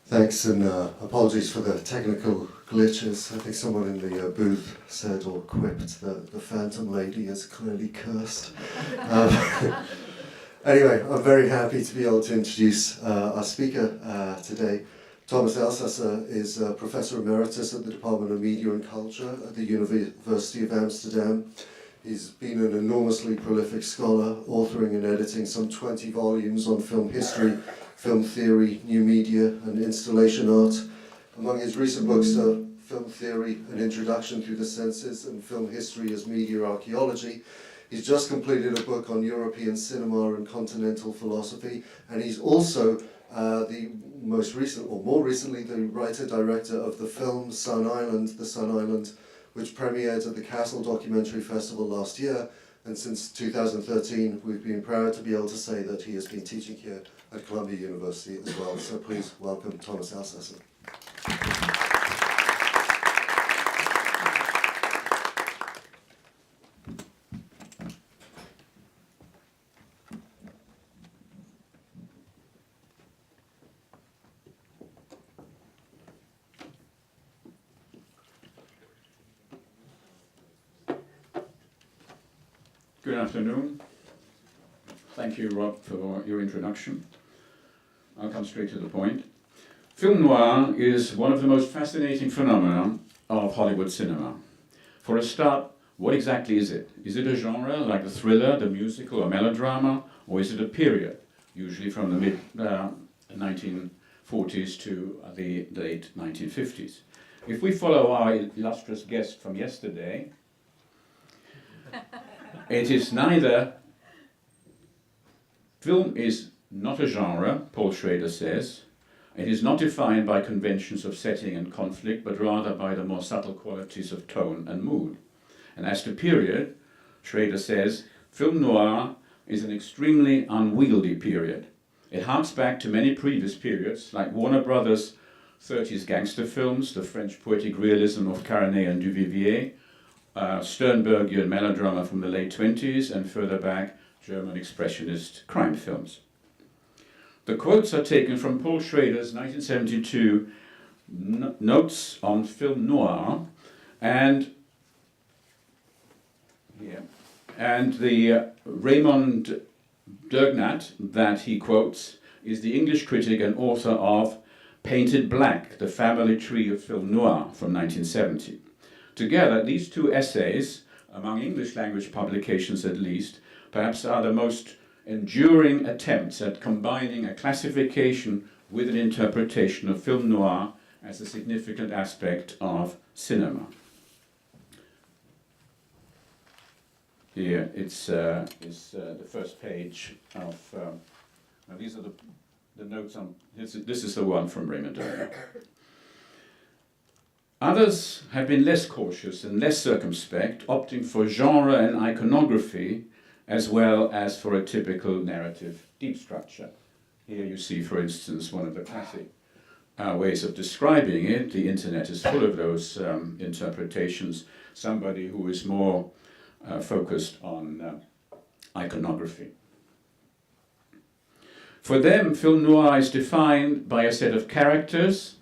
Thanks, and apologies for the technical glitches. I think someone in the booth said or quipped that the Phantom Lady is clearly cursed. Anyway, I'm very happy to be able to introduce our speaker today. Thomas Elsaesser is Professor Emeritus at the Department of Media and Culture at the University of Amsterdam. He's been an enormously prolific scholar, authoring and editing some 20 volumes on film history, film theory, new media, and installation art. Among his recent books are Film Theory, An Introduction Through the Senses, and Film History as Media Archaeology. He's just completed a book on European cinema and continental philosophy, and he's also more recently, the writer-director of the film Sun Island, The Sun Island, which premiered at the Castle Documentary Festival last year, and since 2013 we've been proud to be able to say that he has been teaching here at Columbia University as well. So please welcome Thomas Elsaesser. Good afternoon. Thank you, Rob, for your introduction. I'll come straight to the point. Film noir is one of the most fascinating phenomena of Hollywood cinema. For a start, what exactly is it? Is it a genre like the thriller, the musical, or melodrama, or is it a period, usually from the mid-1940s to the late 1950s? If we follow our illustrious guest from yesterday, it is neither. Film is not a genre, Paul Schrader says. It is not defined by conventions of setting and conflict, but rather by the more subtle qualities of tone and mood. And as to period, Schrader says, film noir is an extremely unwieldy period. It harks back to many previous periods, like Warner Brothers' 30s gangster films, the French poetic realism of Carnet and Duvivier, Sternbergian melodrama from the late 20s, and further back, German expressionist crime films. The quotes are taken from Paul Schrader's 1972 notes on film noir, and the Raymond Dergnat that he quotes is the English critic and author of Painted Black, the Family Tree of Film Noir from 1970. Together, these two essays, among English language publications at least, perhaps are the most enduring attempts at combining a classification with an interpretation of film noir as a significant aspect of cinema. Here it's the first page of, now these are the notes on, this is the one from Raymond Dergnat. Others have been less cautious and less circumspect, opting for genre and iconography as well as for a typical narrative deep structure. Here you see, for instance, one of the classic ways of describing it. The internet is full of those interpretations. Somebody who is more focused on iconography. For them, film noir is defined by a set of characters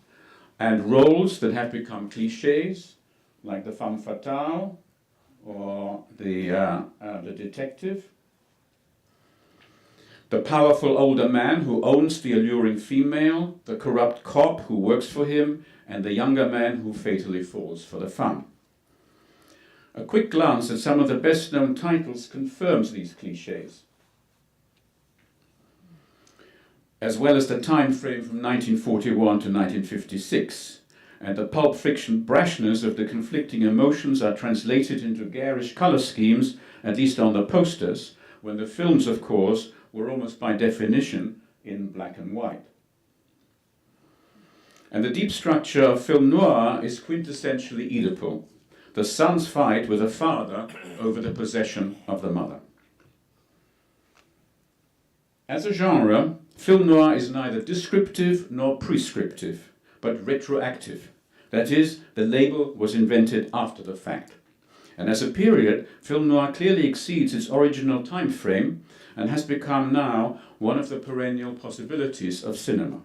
and roles that have become cliches, like the femme fatale or the detective, the powerful older man who owns the alluring female, the corrupt cop who works for him, and the younger man who fatally falls for the femme. A quick glance at some of the best-known titles confirms these cliches, as well as the time frame from 1941 to 1956, and the pulp fiction brashness of the conflicting emotions are translated into garish color schemes, at least on the posters, when the films, of course, were almost by definition in black and white. And the deep structure of film noir is quintessentially Oedipal, the son's fight with the father over the possession of the mother. As a genre, film noir is neither descriptive nor prescriptive, but retroactive. That is, the label was invented after the fact. And as a period, film noir clearly exceeds its original time frame and has become now one of the perennial possibilities of cinema.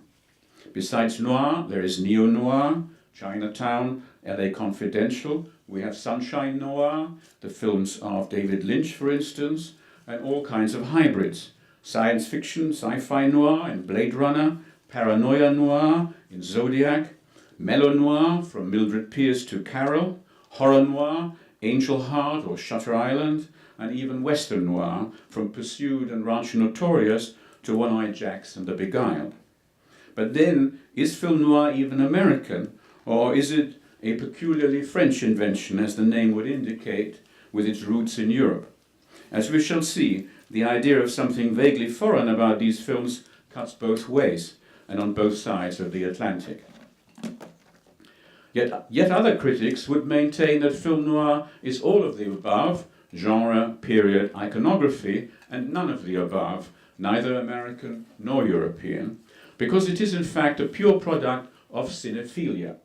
Besides noir, there is neo-noir, Chinatown, LA Confidential. We have Sunshine Noir, the films of David Lynch, for instance, and all kinds of hybrids. Science fiction, sci-fi noir in Blade Runner, paranoia noir in Zodiac, melonoir from Mildred Pierce to Carol, horror noir, Angel Heart or Shutter Island, and even western noir from Pursued and Rancho Notorious to One-Eyed Jacks and The Beguiled. But then, is film noir even American, or is it a peculiarly French invention, as the name would indicate, with its roots in Europe? As we shall see, the idea of something vaguely foreign about these films cuts both ways, and on both sides of the Atlantic. Yet other critics would maintain that film noir is all of the above, genre, period, iconography, and none of the above, neither American nor European, because it is in fact a pure product of cinephilia.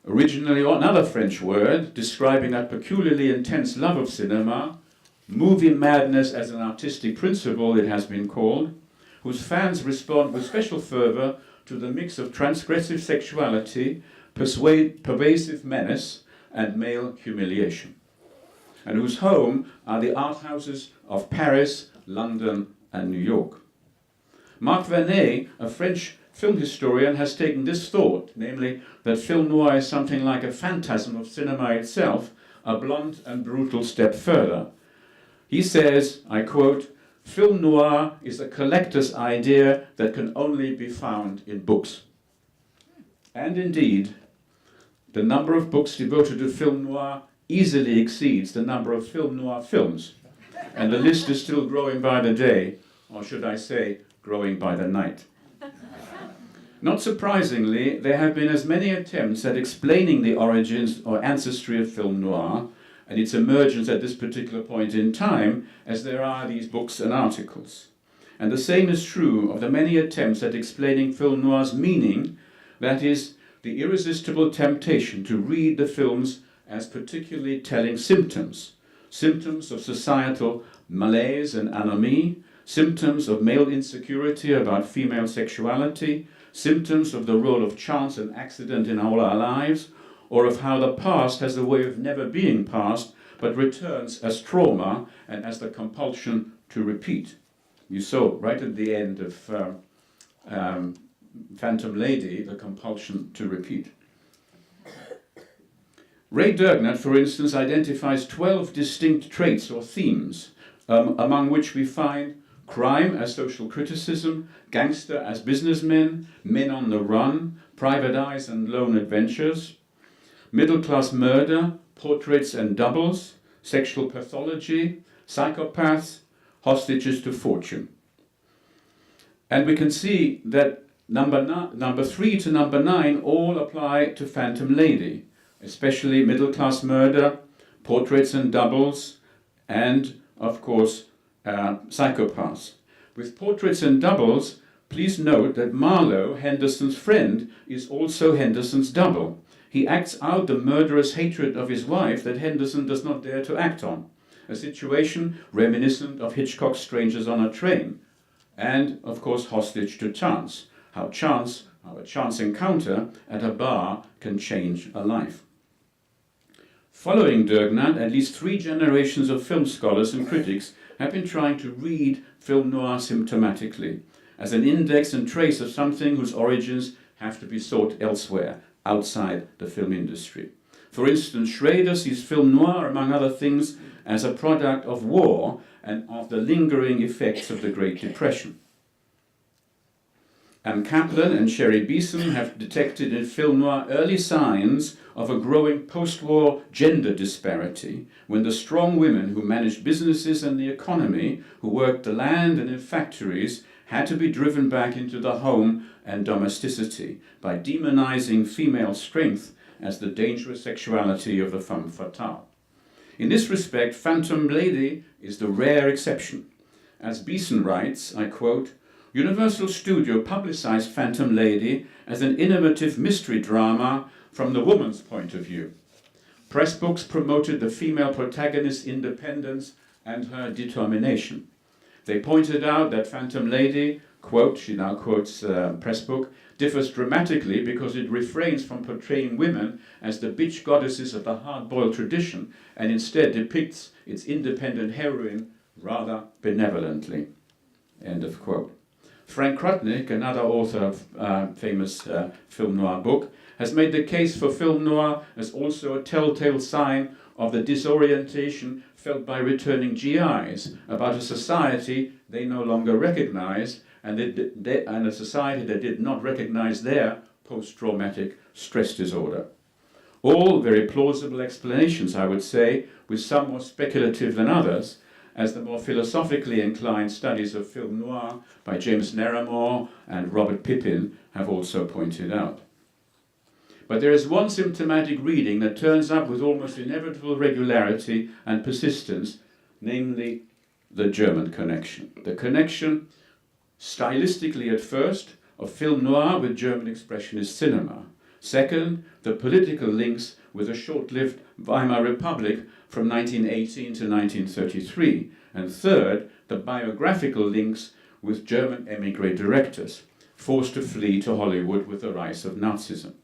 Originally another French word describing that peculiarly intense love of cinema, movie madness as an artistic principle it has been called, whose fans respond with special fervor to the mix of transgressive sexuality, pervasive menace, and male humiliation, and whose home are the art houses of Paris, London, and New York. Marc Vernet, a French film historian, has taken this thought, namely that film noir is something like a phantasm of cinema itself, a blunt and brutal step further. He says, I quote, "Film noir is a collector's idea that can only be found in books." And indeed, the number of books devoted to film noir easily exceeds the number of film noir films. And the list is still growing by the day, or should I say, growing by the night. Not surprisingly, there have been as many attempts at explaining the origins or ancestry of film noir and its emergence at this particular point in time as there are these books and articles. And the same is true of the many attempts at explaining film noir's meaning, that is, the irresistible temptation to read the films as particularly telling symptoms of societal malaise and anomie, symptoms of male insecurity about female sexuality, symptoms of the role of chance and accident in all our lives, or of how the past has a way of never being past, but returns as trauma and as the compulsion to repeat. You saw right at the end of Phantom Lady, the compulsion to repeat. Ray Dergnat, for instance, identifies 12 distinct traits or themes, among which we find crime as social criticism, gangster as businessmen, men on the run, private eyes and lone adventures, middle-class murder, portraits and doubles, sexual pathology, psychopaths, hostages to fortune. And we can see that number 3 to number 9 all apply to Phantom Lady, especially middle-class murder, portraits and doubles, and, of course, psychopaths. With portraits and doubles, please note that Marlowe, Henderson's friend, is also Henderson's double. He acts out the murderous hatred of his wife that Henderson does not dare to act on, a situation reminiscent of Hitchcock's Strangers on a Train, and, of course, Hostage to Chance, how a chance encounter at a bar can change a life. Following Dergnat, at least 3 generations of film scholars and critics have been trying to read film noir symptomatically, as an index and trace of something whose origins have to be sought elsewhere, outside the film industry. For instance, Schrader sees film noir, among other things, as a product of war and of the lingering effects of the Great Depression. Anne Kaplan and Sherry Beeson have detected in film noir early signs of a growing post-war gender disparity, when the strong women who managed businesses and the economy, who worked the land and in factories, had to be driven back into the home and domesticity by demonizing female strength as the dangerous sexuality of the femme fatale. In this respect, Phantom Lady is the rare exception. As Beeson writes, I quote, "Universal Studio publicized Phantom Lady as an innovative mystery drama from the woman's point of view. Press books promoted the female protagonist's independence and her determination. They pointed out that Phantom Lady quote, she now quotes Pressbook, differs dramatically because it refrains from portraying women as the bitch goddesses of the hard-boiled tradition and instead depicts its independent heroine rather benevolently. End of quote. Frank Krutnik, another author of famous film noir book, has made the case for film noir as also a telltale sign of the disorientation felt by returning GIs about a society they no longer recognized and a society that did not recognize their post-traumatic stress disorder. All very plausible explanations, I would say, with some more speculative than others, as the more philosophically inclined studies of film noir by James Naramore and Robert Pippin have also pointed out. But there is one symptomatic reading that turns up with almost inevitable regularity and persistence, namely the German connection. The connection, stylistically at first, of film noir with German expressionist cinema. Second, the political links with the short-lived Weimar Republic from 1918 to 1933. And third, the biographical links with German émigré directors, forced to flee to Hollywood with the rise of Nazism.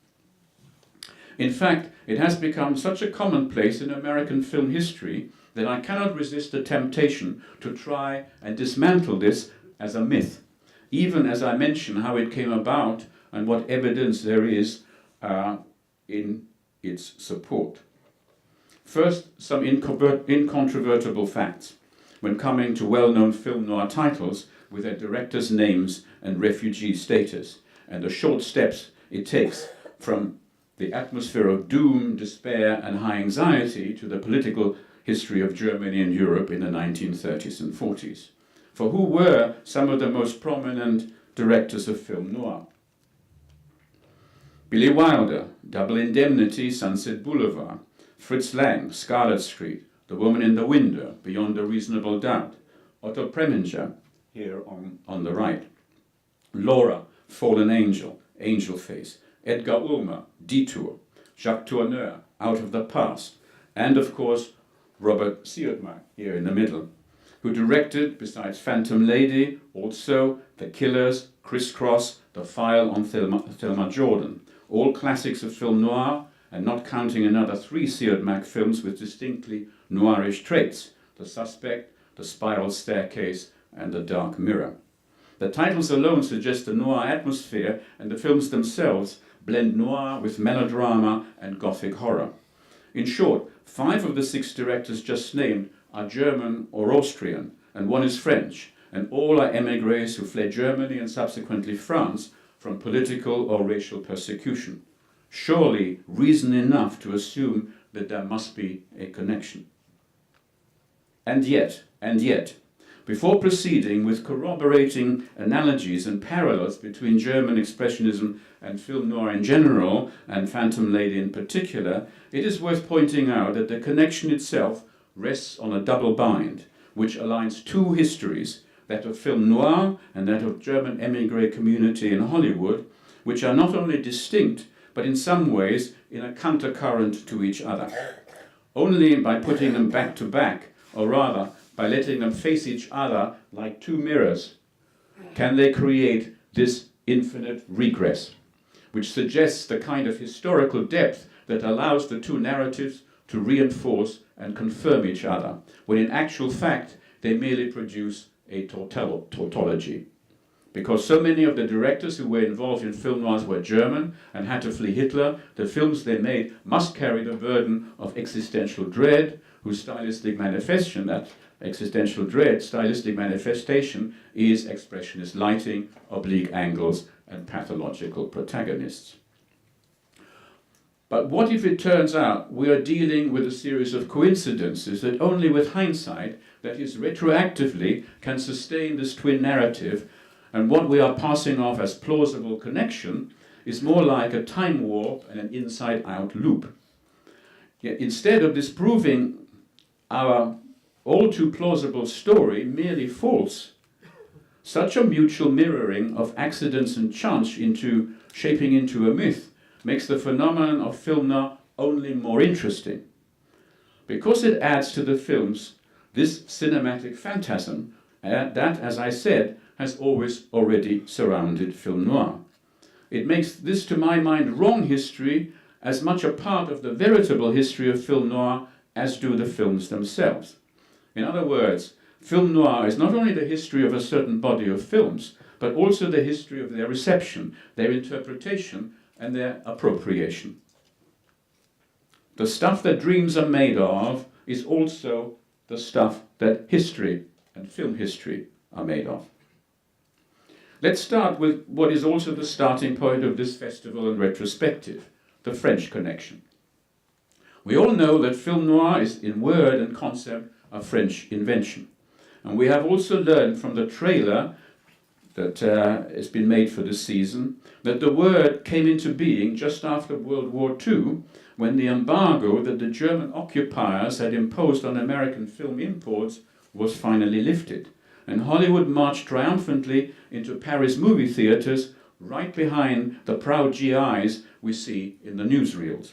In fact, it has become such a commonplace in American film history that I cannot resist the temptation to try and dismantle this as a myth, even as I mention how it came about and what evidence there is in its support. First, some incontrovertible facts when coming to well-known film noir titles with their directors' names and refugee status, and the short steps it takes from the atmosphere of doom, despair, and high anxiety to the political history of Germany and Europe in the 1930s and 40s. For who were some of the most prominent directors of film noir? Billy Wilder, Double Indemnity, Sunset Boulevard. Fritz Lang, Scarlet Street. The Woman in the Window, Beyond a Reasonable Doubt. Otto Preminger, here on the right. Laura, Fallen Angel, Angel Face. Edgar Ulmer, Detour. Jacques Tourneur, Out of the Past. And of course, Robert Siodmak, here in the middle, who directed, besides Phantom Lady, also The Killers, Crisscross, The File on Thelma Jordan, all classics of film noir, and not counting another 3 Siodmak films with distinctly noirish traits, The Suspect, The Spiral Staircase, and The Dark Mirror. The titles alone suggest a noir atmosphere, and the films themselves blend noir with melodrama and gothic horror. In short, 5 of the 6 directors just named are German or Austrian, and 1 is French, and all are émigrés who fled Germany and subsequently France from political or racial persecution. Surely reason enough to assume that there must be a connection. And yet, before proceeding with corroborating analogies and parallels between German expressionism and film noir in general, and Phantom Lady in particular, it is worth pointing out that the connection itself rests on a double bind, which aligns 2 histories, that of film noir and that of German émigré community in Hollywood, which are not only distinct, but in some ways in a countercurrent to each other. Only by putting them back to back, or rather, by letting them face each other like 2 mirrors, can they create this infinite regress, which suggests the kind of historical depth that allows the 2 narratives to reinforce and confirm each other, when in actual fact they merely produce a tautology. Because so many of the directors who were involved in film noirs were German and had to flee Hitler, the films they made must carry the burden of existential dread, whose stylistic manifestation, that existential dread, stylistic manifestation, is expressionist lighting, oblique angles, and pathological protagonists. But what if it turns out we are dealing with a series of coincidences that only with hindsight, that is retroactively, can sustain this twin narrative, and what we are passing off as plausible connection is more like a time warp and an inside-out loop. Yet instead of disproving our all too plausible story merely false, such a mutual mirroring of accidents and chance shaping into a myth makes the phenomenon of film noir only more interesting, because it adds to the films this cinematic phantasm that, as I said, has always already surrounded film noir. It makes this, to my mind, wrong history as much a part of the veritable history of film noir as do the films themselves. In other words, film noir is not only the history of a certain body of films, but also the history of their reception, their interpretation, and their appropriation. The stuff that dreams are made of is also the stuff that history and film history are made of. Let's start with what is also the starting point of this festival and retrospective, the French connection. We all know that film noir is, in word and concept, a French invention. And we have also learned from the trailer that has been made for this season that the word came into being just after World War II, when the embargo that the German occupiers had imposed on American film imports was finally lifted. And Hollywood marched triumphantly into Paris movie theaters, right behind the proud GIs we see in the newsreels.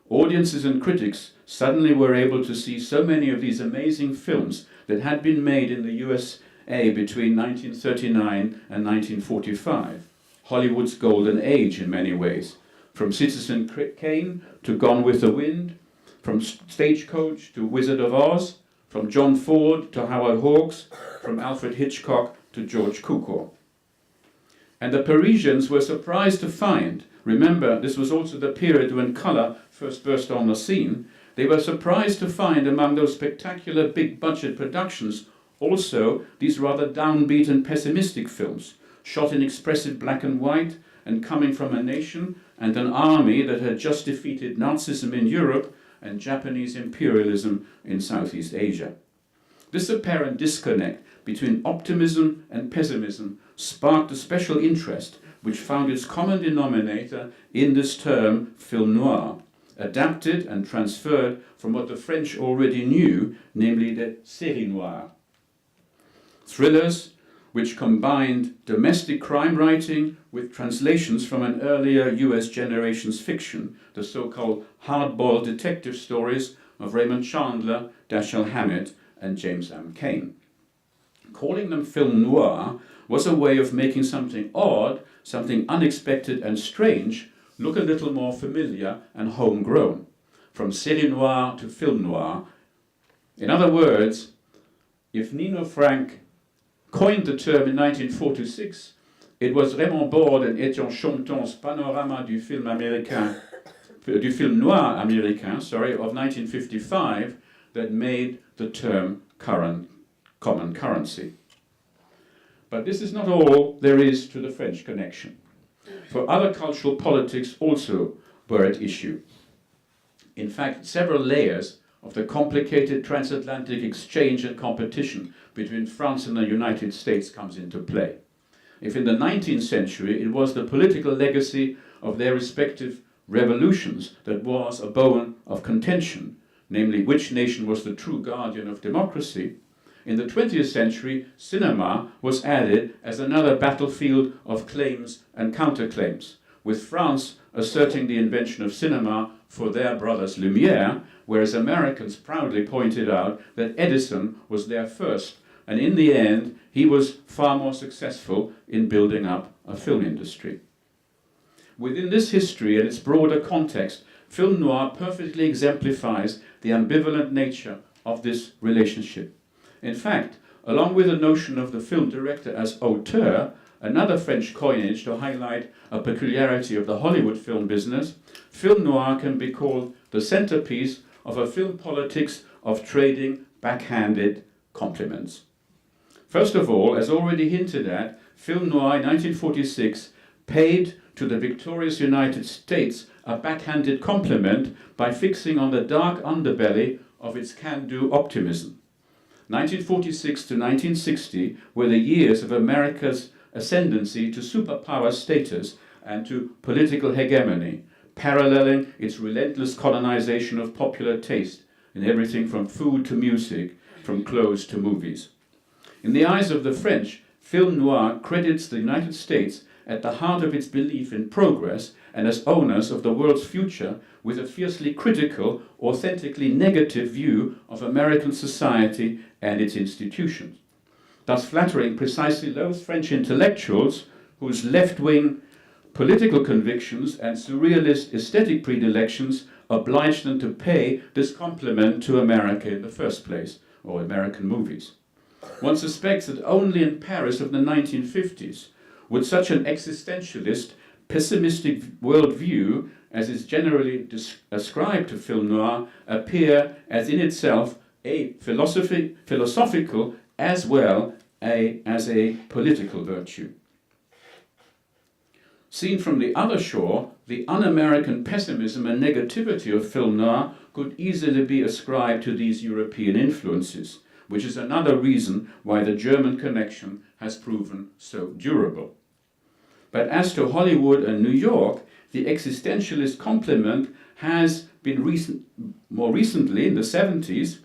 Audiences and critics suddenly were able to see so many of these amazing films that had been made in the USA between 1939 and 1945, Hollywood's golden age in many ways, from Citizen Kane to Gone with the Wind, from Stagecoach to Wizard of Oz, from John Ford to Howard Hawks, from Alfred Hitchcock to George Cukor. And the Parisians were surprised to find, remember, this was also the period when colour first burst on the scene, they were surprised to find among those spectacular big-budget productions also these rather downbeat and pessimistic films, shot in expressive black and white and coming from a nation and an army that had just defeated Nazism in Europe and Japanese imperialism in Southeast Asia. This apparent disconnect between optimism and pessimism sparked a special interest which found its common denominator in this term film noir, adapted and transferred from what the French already knew, namely the série noire. Thrillers which combined domestic crime writing with translations from an earlier US generation's fiction, the so-called hard-boiled detective stories of Raymond Chandler, Dashiell Hammett, and James M. Cain. Calling them film noir was a way of making something odd, something unexpected and strange, look a little more familiar and homegrown, from série noire to film noir. In other words, if Nino Frank coined the term in 1946, it was Raymond Borde and Etienne Chometon's Panorama du film américain, du film noir américain, of 1955 that made the term common currency. But this is not all there is to the French connection, for other cultural politics also were at issue. In fact, several layers of the complicated transatlantic exchange and competition between France and the United States comes into play. If in the 19th century it was the political legacy of their respective revolutions that was a bone of contention, namely which nation was the true guardian of democracy, in the 20th century cinema was added as another battlefield of claims and counterclaims, with France asserting the invention of cinema for their brothers Lumière, whereas Americans proudly pointed out that Edison was their first, and in the end he was far more successful in building up a film industry. Within this history and its broader context, film noir perfectly exemplifies the ambivalent nature of this relationship. In fact, along with the notion of the film director as auteur, another French coinage to highlight a peculiarity of the Hollywood film business, film noir can be called the centerpiece of a film politics of trading backhanded compliments. First of all, as already hinted at, film noir in 1946 paid to the victorious United States a backhanded compliment by fixing on the dark underbelly of its can-do optimism. 1946 to 1960 were the years of America's ascendancy to superpower status and to political hegemony, paralleling its relentless colonization of popular taste in everything from food to music, from clothes to movies. In the eyes of the French, film noir credits the United States at the heart of its belief in progress and as owners of the world's future, with a fiercely critical, authentically negative view of American society and its institutions. thus flattering precisely those French intellectuals whose left-wing political convictions and surrealist aesthetic predilections obliged them to pay this compliment to America in the first place, or American movies. One suspects that only in Paris of the 1950s would such an existentialist, pessimistic worldview, as is generally ascribed to film noir, appear as in itself a philosophical as well as a political virtue. Seen from the other shore, the un-American pessimism and negativity of film noir could easily be ascribed to these European influences, which is another reason why the German connection has proven so durable. But as to Hollywood and New York, the existentialist complement has been more recently, in the 70s,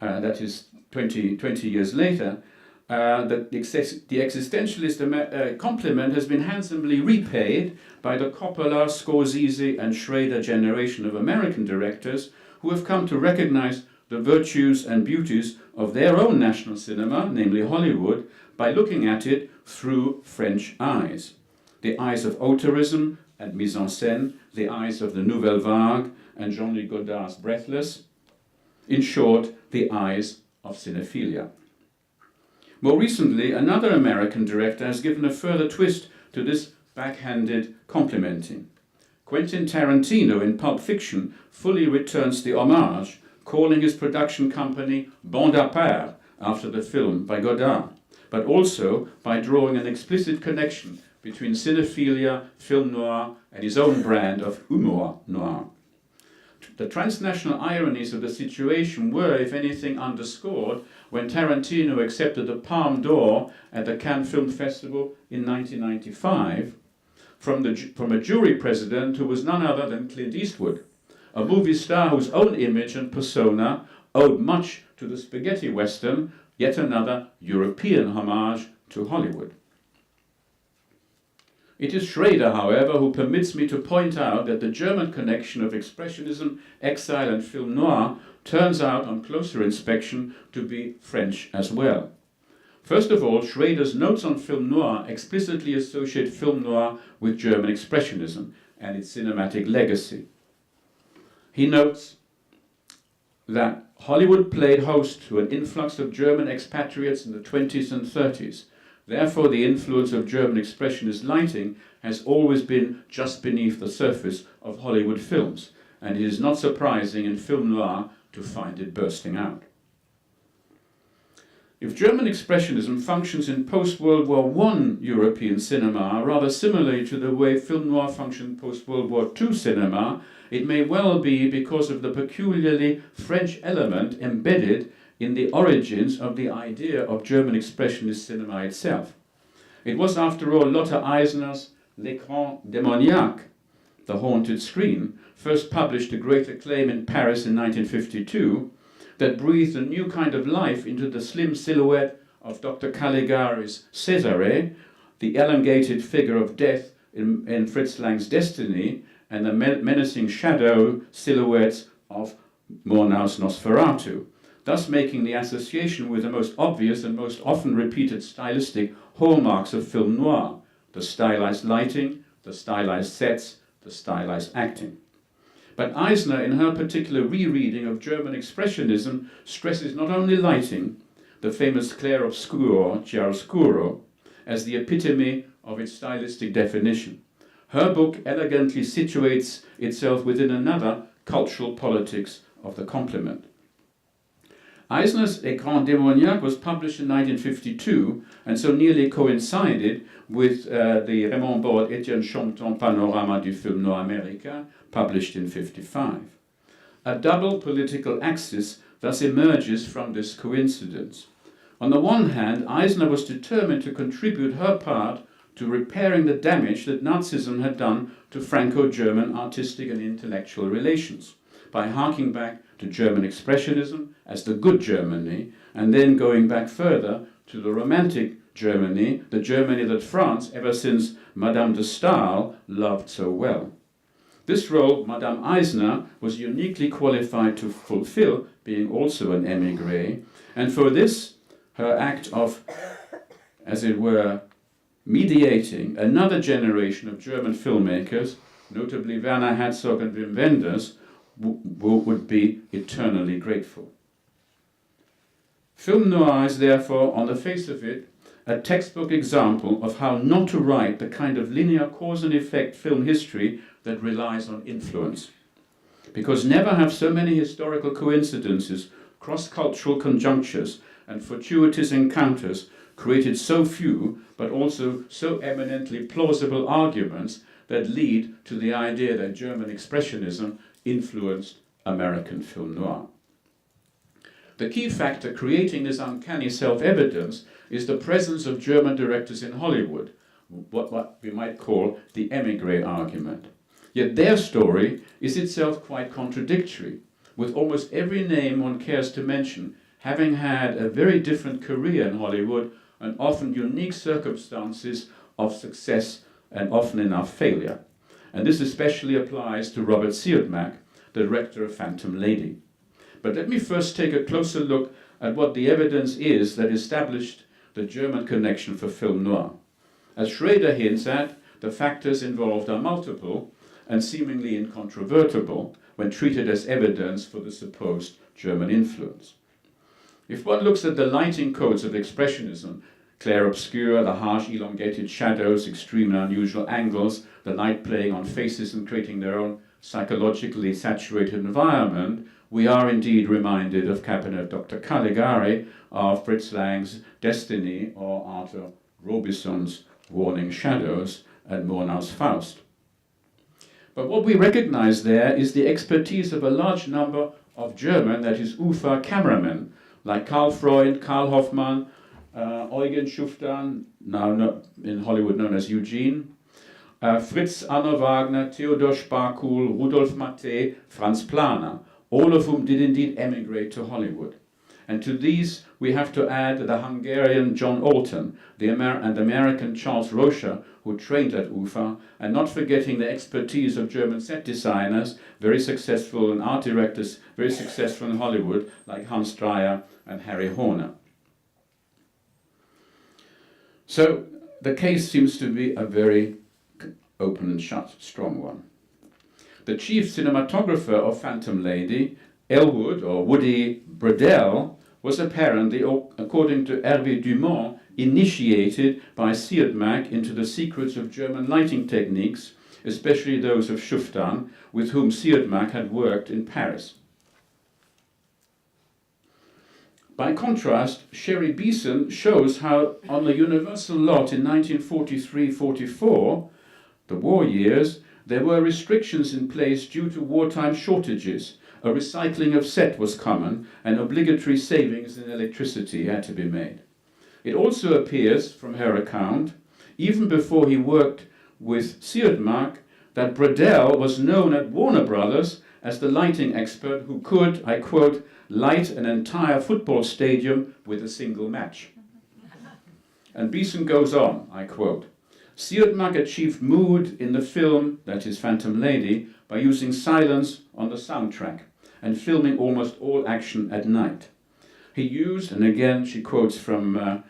that is 20 years later, the existentialist compliment has been handsomely repaid by the Coppola, Scorsese and Schrader generation of American directors who have come to recognize the virtues and beauties of their own national cinema, namely Hollywood, by looking at it through French eyes. The eyes of autorism and mise en scène, the eyes of the Nouvelle Vague and Jean-Luc Godard's Breathless. In short, the eyes of cinephilia. More recently, another American director has given a further twist to this backhanded complimenting. Quentin Tarantino in Pulp Fiction fully returns the homage, calling his production company Bande à part after the film by Godard, but also by drawing an explicit connection between cinephilia, film noir, and his own brand of humour noir. The transnational ironies of the situation were, if anything, underscored when Tarantino accepted the Palme d'Or at the Cannes Film Festival in 1995 from a jury president who was none other than Clint Eastwood, a movie star whose own image and persona owed much to the spaghetti western, yet another European homage to Hollywood. It is Schrader, however, who permits me to point out that the German connection of Expressionism, exile and film noir turns out on closer inspection to be French as well. First of all, Schrader's notes on film noir explicitly associate film noir with German Expressionism and its cinematic legacy. He notes that Hollywood played host to an influx of German expatriates in the 20s and 30s. Therefore, the influence of German Expressionist lighting has always been just beneath the surface of Hollywood films, and it is not surprising in film noir to find it bursting out. If German Expressionism functions in post-World War I European cinema rather similarly to the way film noir functioned post-World War II cinema, it may well be because of the peculiarly French element embedded in the origins of the idea of German Expressionist cinema itself. It was, after all, Lotte Eisner's L'écran démoniaque, the haunted screen, first published to great acclaim in Paris in 1952, that breathed a new kind of life into the slim silhouette of Dr. Caligari's Cesare, the elongated figure of death in Fritz Lang's Destiny, and the menacing shadow silhouettes of Murnau's Nosferatu, thus making the association with the most obvious and most often repeated stylistic hallmarks of film noir: the stylized lighting, the stylized sets, the stylized acting. But Eisner, in her particular rereading of German Expressionism, stresses not only lighting, the famous clair obscur, chiaroscuro, as the epitome of its stylistic definition. Her book elegantly situates itself within another cultural politics of the complement. Eisner's Écran démoniaque was published in 1952 and so nearly coincided with the Raymond Borde Étienne Chompton Panorama du film noir américain, published in 1955. A double political axis thus emerges from this coincidence. On the one hand, Eisner was determined to contribute her part to repairing the damage that Nazism had done to Franco-German artistic and intellectual relations, by harking back to German Expressionism as the good Germany, and then going back further to the romantic Germany, the Germany that France, ever since Madame de Staël, loved so well. This role Madame Eisner was uniquely qualified to fulfill, being also an émigré, and for this her act of, as it were, mediating another generation of German filmmakers, notably Werner Herzog and Wim Wenders, would be eternally grateful. Film noir is therefore, on the face of it, a textbook example of how not to write the kind of linear cause and effect film history that relies on influence. Because never have so many historical coincidences, cross-cultural conjunctures, and fortuitous encounters created so few, but also so eminently plausible arguments that lead to the idea that German Expressionism influenced American film noir. The key factor creating this uncanny self-evidence is the presence of German directors in Hollywood, what we might call the émigré argument. Yet their story is itself quite contradictory, with almost every name one cares to mention having had a very different career in Hollywood and often unique circumstances of success and often enough failure. And this especially applies to Robert Siodmak, the director of Phantom Lady. But let me first take a closer look at what the evidence is that established the German connection for film noir. As Schrader hints at, the factors involved are multiple and seemingly incontrovertible when treated as evidence for the supposed German influence. If one looks at the lighting codes of Expressionism, clair-obscur, the harsh elongated shadows, extreme and unusual angles, the light playing on faces and creating their own psychologically saturated environment, we are indeed reminded of Cabinet Dr. Caligari, of Fritz Lang's Destiny, or Arthur Robison's Warning Shadows, and Murnau's Faust. But what we recognize there is the expertise of a large number of German, that is UFA, cameramen, like Karl Freund, Karl Hoffmann, Eugen Schuftan, now in Hollywood known as Eugene, Fritz Anno Wagner, Theodor Sparkul, Rudolf Maté, Franz Planer, all of whom did indeed emigrate to Hollywood. And to these we have to add the Hungarian John Alton, and American Charles Rocha, who trained at UFA, and not forgetting the expertise of German set designers, very successful, and art directors, very successful in Hollywood, like Hans Dreyer and Harry Horner. So the case seems to be a very open and shut, strong one. The chief cinematographer of Phantom Lady, Elwood, or Woody Bredell, was apparently, according to Hervé Dumont, initiated by Siodmak into the secrets of German lighting techniques, especially those of Schuftan, with whom Siodmak had worked in Paris. By contrast, Sherry Beeson shows how on the Universal lot in 1943-44, the war years, there were restrictions in place due to wartime shortages. A recycling of set was common, and obligatory savings in electricity had to be made. It also appears, from her account, even before he worked with Siodmak, that Bredell was known at Warner Brothers as the lighting expert who could, I quote, light an entire football stadium with a single match. And Beeson goes on, I quote, Siodmak achieved mood in the film, that is Phantom Lady, by using silence on the soundtrack and filming almost all action at night. He used, and again she quotes from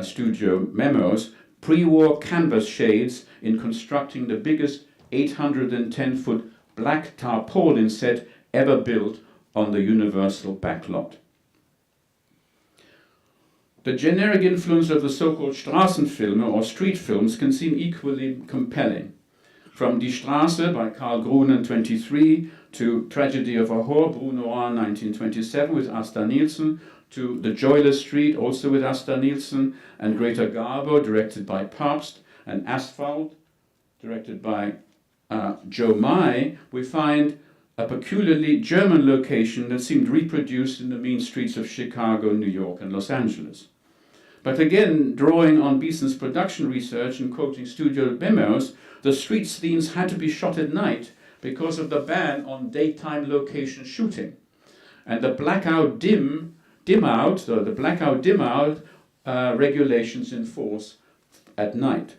studio memos, pre-war canvas shades in constructing the biggest 810-foot black tarpaulin set ever built on the Universal backlot. The generic influence of the so-called Straßenfilme, or street films, can seem equally compelling. From Die Straße by Karl Grunen, 23, to Tragedy of a Whore, Bruno Noir, 1927, with Asta Nielsen, to The Joyless Street, also with Asta Nielsen, and Greta Garbo, directed by Pabst, and Asphalt, directed by Joe Mai, we find a peculiarly German location that seemed reproduced in the mean streets of Chicago, New York, and Los Angeles. But again, drawing on Beeson's production research and quoting studio memos, the street scenes had to be shot at night because of the ban on daytime location shooting. And the blackout dim out regulations in force at night.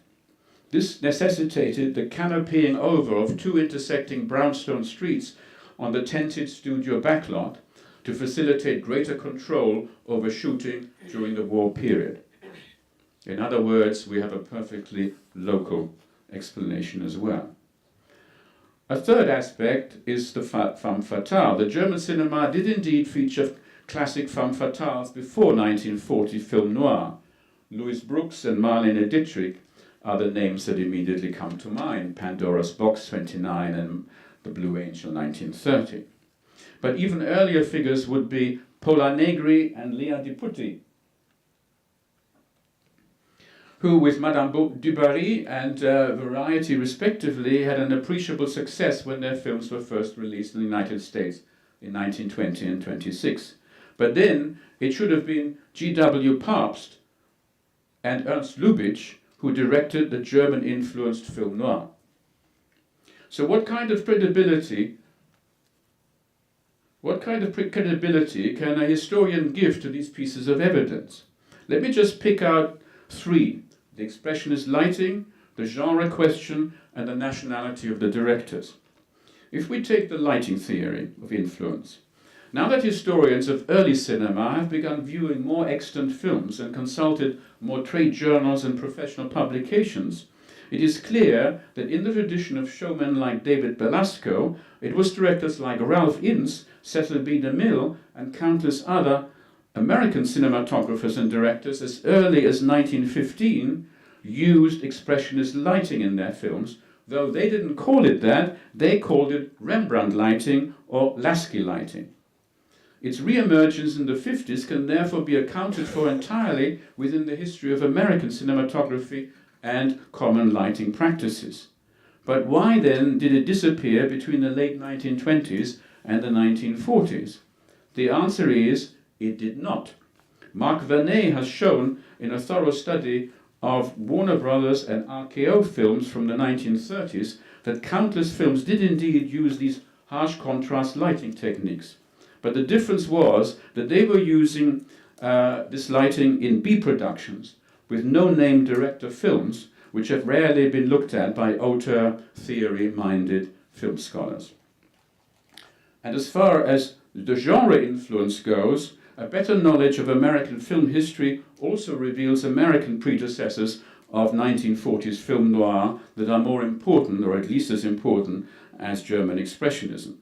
This necessitated the canopying over of two intersecting brownstone streets on the tented studio backlot, to facilitate greater control over shooting during the war period. In other words, we have a perfectly local explanation as well. A third aspect is the femme fatale. The German cinema did indeed feature classic femme fatales before 1940 film noir. Louise Brooks and Marlene Dietrich are the names that immediately come to mind, Pandora's Box 29 and The Blue Angel 1930. But even earlier figures would be Pola Negri and Lea Di Putti, who with Madame du Barry and Variety respectively had an appreciable success when their films were first released in the United States in 1920 and 26. But then it should have been G.W. Pabst and Ernst Lubitsch who directed the German-influenced film noir. So what kind of credibility can a historian give to these pieces of evidence? Let me just pick out three: the expressionist lighting, the genre question, and the nationality of the directors. If we take the lighting theory of influence, now that historians of early cinema have begun viewing more extant films and consulted more trade journals and professional publications, it is clear that in the tradition of showmen like David Belasco, it was directors like Ralph Ince, Cecil B. DeMille, and countless other American cinematographers and directors as early as 1915 used expressionist lighting in their films. Though they didn't call it that, they called it Rembrandt lighting or Lasky lighting. Its re-emergence in the 50s can therefore be accounted for entirely within the history of American cinematography and common lighting practices. But why then did it disappear between the late 1920s and the 1940s? The answer is, it did not. Mark Vernet has shown in a thorough study of Warner Brothers and RKO films from the 1930s that countless films did indeed use these harsh contrast lighting techniques. But the difference was that they were using this lighting in B productions with no-name director films, which have rarely been looked at by auteur theory-minded film scholars. And as far as the genre influence goes, a better knowledge of American film history also reveals American predecessors of 1940s film noir that are more important, or at least as important, as German Expressionism.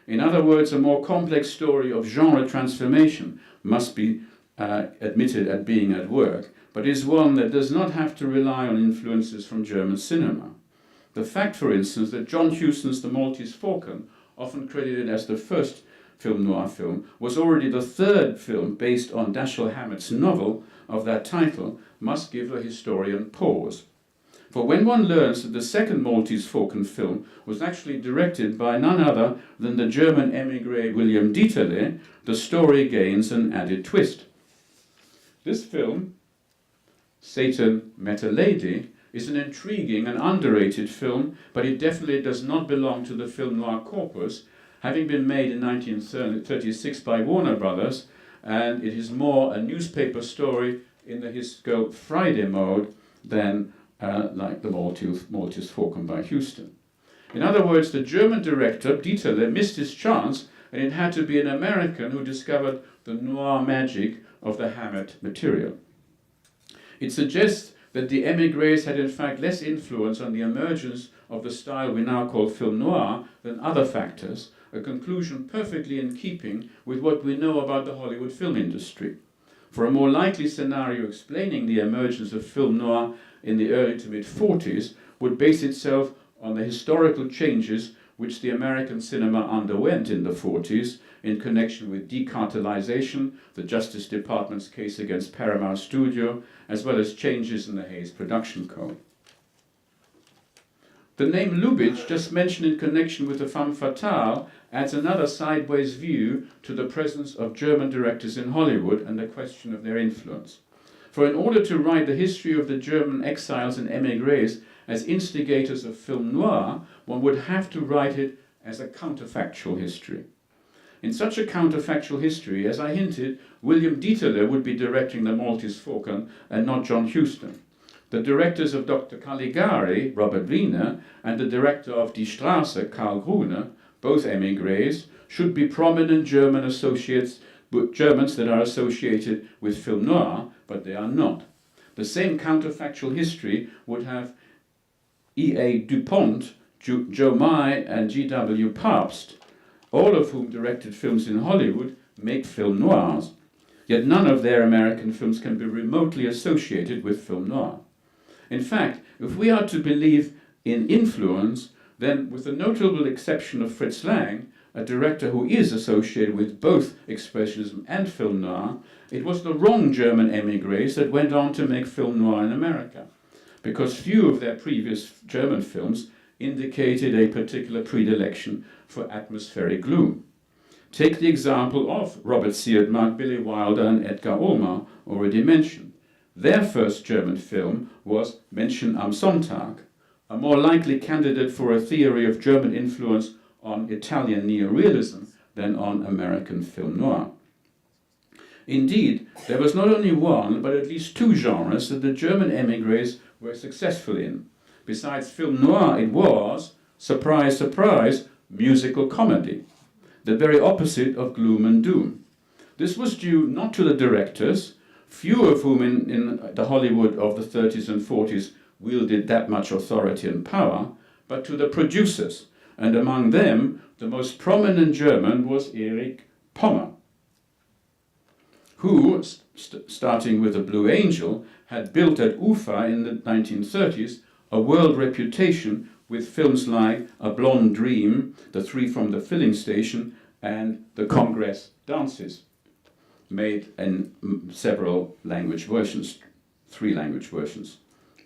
In other words, a more complex story of genre transformation must be admitted at being at work, but is one that does not have to rely on influences from German cinema. The fact, for instance, that John Huston's The Maltese Falcon, often credited as the first film noir film, was already the third film based on Dashiell Hammett's novel of that title, must give a historian pause. For when one learns that the second Maltese Falcon film was actually directed by none other than the German émigré William Dieterle, the story gains an added twist. This film, Satan Met a Lady, is an intriguing and underrated film, but it definitely does not belong to the film noir corpus, having been made in 1936 by Warner Brothers, and it is more a newspaper story in the His Girl Friday mode than like the Maltese Falcon by Huston. In other words, the German director, Dieterle, missed his chance, and it had to be an American who discovered the noir magic of the Hammett material. It suggests that the émigrés had in fact less influence on the emergence of the style we now call film noir than other factors, a conclusion perfectly in keeping with what we know about the Hollywood film industry. For a more likely scenario explaining the emergence of film noir in the early to mid-40s would base itself on the historical changes which the American cinema underwent in the 40s in connection with decartelization, the Justice Department's case against Paramount Studio, as well as changes in the Hays Production Code. The name Lubitsch, just mentioned in connection with the femme fatale, adds another sideways view to the presence of German directors in Hollywood and the question of their influence. For in order to write the history of the German exiles and émigrés as instigators of film noir, one would have to write it as a counterfactual history. In such a counterfactual history, as I hinted, William Dieterle would be directing The Maltese Falcon and not John Huston. The directors of Dr. Caligari, Robert Wiener, and the director of Die Straße, Karl Gruner, both émigrés, should be prominent German associates, Germans that are associated with film noir, but they are not. The same counterfactual history would have E.A. Dupont, Joe Mai, and G.W. Pabst, all of whom directed films in Hollywood, make film noirs. Yet none of their American films can be remotely associated with film noir. In fact, if we are to believe in influence, then with the notable exception of Fritz Lang, a director who is associated with both Expressionism and film noir, it was the wrong German émigrés that went on to make film noir in America, because few of their previous German films indicated a particular predilection for atmospheric gloom. Take the example of Robert Siodmak, Billy Wilder, and Edgar Ulmer, already mentioned. Their first German film was Menschen am Sonntag, a more likely candidate for a theory of German influence on Italian neorealism than on American film noir. Indeed, there was not only one, but at least two genres that the German émigrés were successful in. Besides film noir, it was, surprise, surprise, musical comedy, the very opposite of gloom and doom. This was due not to the directors, few of whom in the Hollywood of the 30s and 40s wielded that much authority and power, but to the producers, and among them, the most prominent German was Erich Pommer, who, starting with The Blue Angel, had built at UFA in the 1930s a world reputation with films like A Blonde Dream, The Three from the Filling Station, and The Congress Dances, made in several language versions, 3 language versions,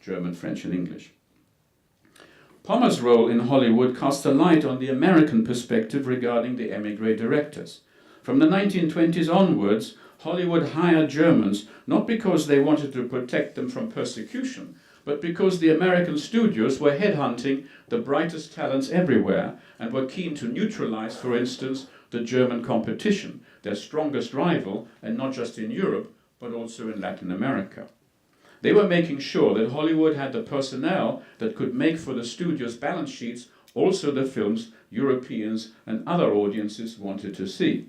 German, French, and English. Pommer's role in Hollywood cast a light on the American perspective regarding the émigré directors. From the 1920s onwards, Hollywood hired Germans not because they wanted to protect them from persecution, but because the American studios were headhunting the brightest talents everywhere and were keen to neutralize, for instance, the German competition, their strongest rival, and not just in Europe, but also in Latin America. They were making sure that Hollywood had the personnel that could make for the studio's balance sheets also the films Europeans and other audiences wanted to see,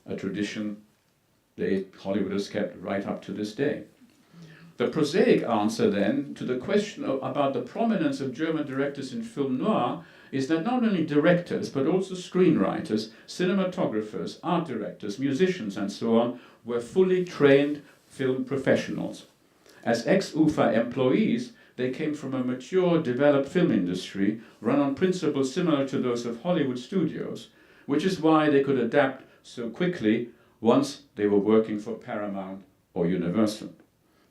a tradition Hollywood has kept right up to this day. The prosaic answer then to the question about the prominence of German directors in film noir is that not only directors but also screenwriters, cinematographers, art directors, musicians and so on were fully trained film professionals. As ex-UFA employees, they came from a mature, developed film industry run on principles similar to those of Hollywood studios, which is why they could adapt so quickly once they were working for Paramount or Universal.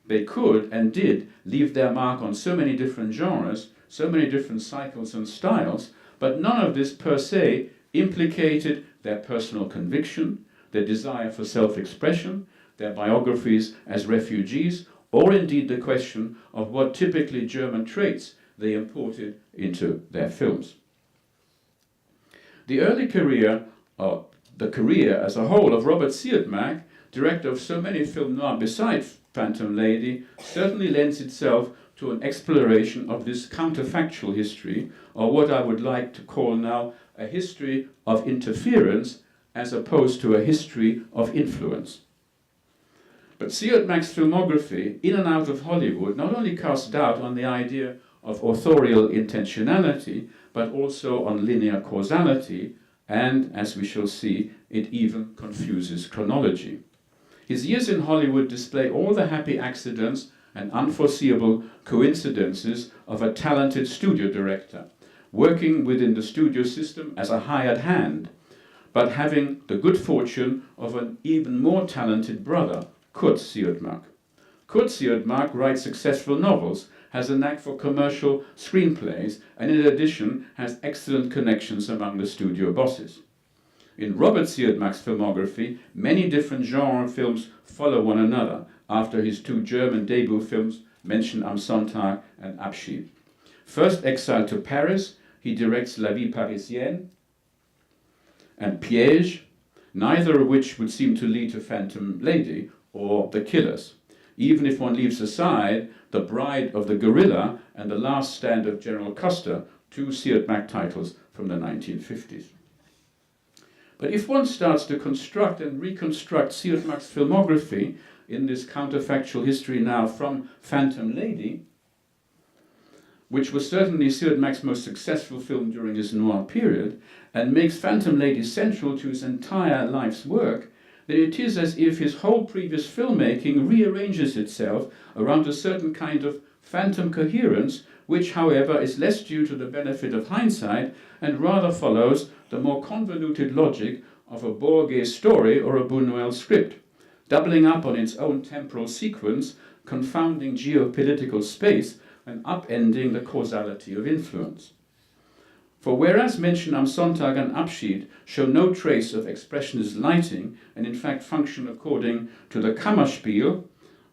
They could and did leave their mark on so many different genres, so many different cycles and styles, but none of this per se implicated their personal conviction, their desire for self-expression, their biographies as refugees, or indeed the question of what typically German traits they imported into their films. The early career, or the career as a whole, of Robert Siodmak, director of so many film noir besides Phantom Lady, certainly lends itself to an exploration of this counterfactual history, or what I would like to call now a history of interference as opposed to a history of influence. But Siodmak's filmography, in and out of Hollywood, not only casts doubt on the idea of authorial intentionality, but also on linear causality, and, as we shall see, it even confuses chronology. His years in Hollywood display all the happy accidents and unforeseeable coincidences of a talented studio director, working within the studio system as a hired hand, but having the good fortune of an even more talented brother, Kurt Siodmak. Kurt Siodmak writes successful novels, has a knack for commercial screenplays, and in addition has excellent connections among the studio bosses. In Robert Siodmak's filmography, many different genre films follow one another after his 2 German debut films, Menschen am Sonntag and Abschied. First exiled to Paris, he directs La Vie Parisienne and Piège, neither of which would seem to lead to Phantom Lady or The Killers, even if one leaves aside The Bride of the Gorilla and The Last Stand of General Custer, 2 Siodmak titles from the 1950s. But if one starts to construct and reconstruct Siod Mack's filmography in this counterfactual history now from Phantom Lady, which was certainly Siod Mack's most successful film during his noir period, and makes Phantom Lady central to his entire life's work, then it is as if his whole previous filmmaking rearranges itself around a certain kind of phantom coherence, which, however, is less due to the benefit of hindsight and rather follows the more convoluted logic of a Borges story or a Buñuel script, doubling up on its own temporal sequence, confounding geopolitical space, and upending the causality of influence. For whereas Menschen am Sonntag and Abschied show no trace of expressionist lighting, and in fact function according to the Kammerspiel,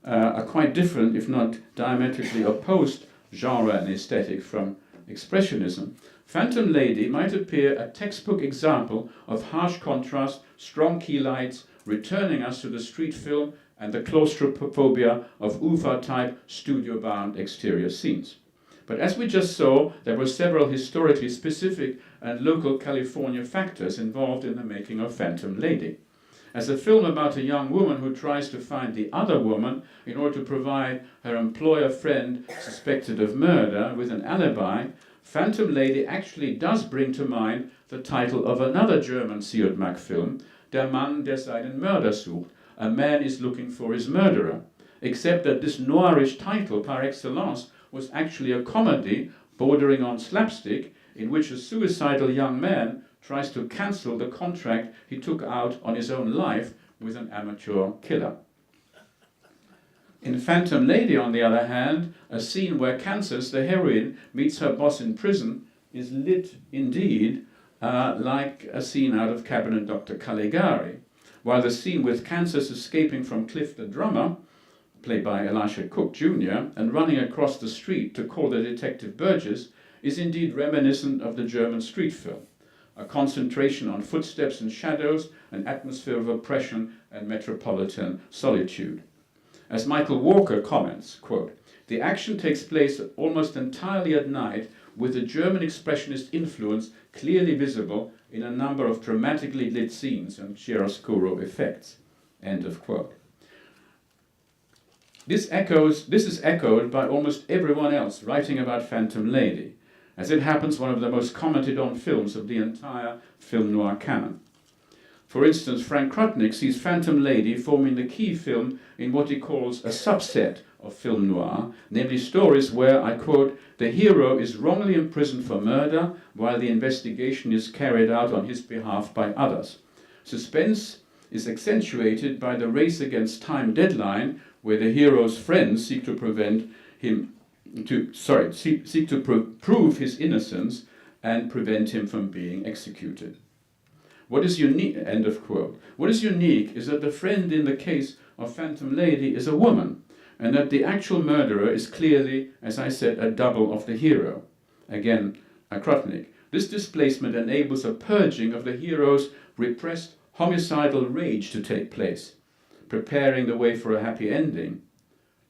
a quite different, if not diametrically opposed, genre and aesthetic from Expressionism, Phantom Lady might appear a textbook example of harsh contrast, strong key lights, returning us to the street film and the claustrophobia of UFA-type studio-bound exterior scenes. But as we just saw, there were several historically specific and local California factors involved in the making of Phantom Lady. As a film about a young woman who tries to find the other woman in order to provide her employer friend suspected of murder with an alibi, Phantom Lady actually does bring to mind the title of another German Siod Mack film, Der Mann, der seinen Mörder sucht, A Man is Looking for His Murderer, except that this noirish title par excellence was actually a comedy bordering on slapstick in which a suicidal young man tries to cancel the contract he took out on his own life with an amateur killer. In Phantom Lady, on the other hand, a scene where Kansas, the heroine, meets her boss in prison is lit indeed like a scene out of Cabinet Dr. Caligari, while the scene with Kansas escaping from Cliff the drummer, played by Elisha Cook Jr., and running across the street to call the detective Burgess is indeed reminiscent of the German street film, a concentration on footsteps and shadows, an atmosphere of oppression and metropolitan solitude. As Michael Walker comments, quote, "The action takes place almost entirely at night, with the German expressionist influence clearly visible in a number of dramatically lit scenes and chiaroscuro effects." End of quote. This is echoed by almost everyone else writing about Phantom Lady, as it happens one of the most commented on films of the entire film noir canon. For instance, Frank Krutnik sees Phantom Lady forming the key film in what he calls a subset of film noir, namely stories where, I quote, "the hero is wrongly imprisoned for murder while the investigation is carried out on his behalf by others. Suspense is accentuated by the race against time deadline, where the hero's friends seek to prove his innocence and prevent him from being executed." What is unique, end of quote. What is unique is that the friend in the case of Phantom Lady is a woman, and that the actual murderer is clearly, as I said, a double of the hero. Again, Krutnik. This displacement enables a purging of the hero's repressed homicidal rage to take place, preparing the way for a happy ending,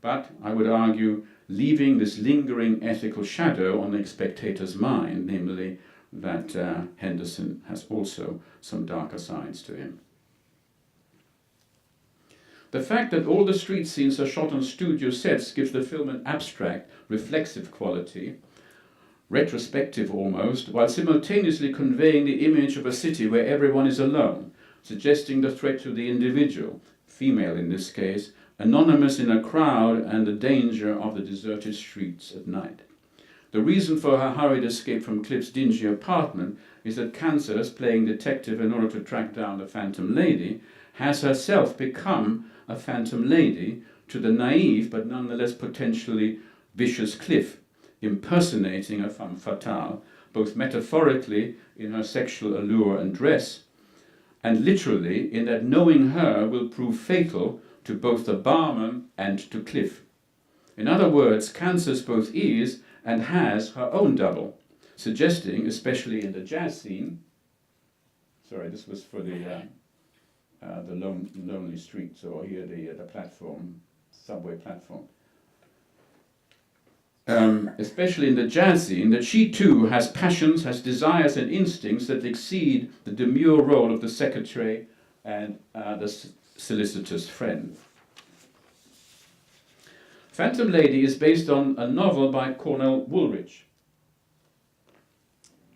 but, I would argue, leaving this lingering ethical shadow on the spectator's mind, namely that Henderson has also some darker sides to him. The fact that all the street scenes are shot on studio sets gives the film an abstract, reflexive quality, retrospective almost, while simultaneously conveying the image of a city where everyone is alone, suggesting the threat to the individual, female in this case, anonymous in a crowd, and the danger of the deserted streets at night. The reason for her hurried escape from Cliff's dingy apartment is that Kansas, playing detective in order to track down the Phantom Lady, has herself become a Phantom Lady to the naive but nonetheless potentially vicious Cliff, impersonating a femme fatale, both metaphorically in her sexual allure and dress, and literally in that knowing her will prove fatal to both the barman and to Cliff. In other words, Kansas both is and has her own double, suggesting, especially in the jazz scene, sorry, this was for the lonely streets, or here the platform, subway platform. especially in the jazz scene, that she too has passions, has desires and instincts that exceed the demure role of the secretary and the solicitor's friend. Phantom Lady is based on a novel by Cornell Woolrich,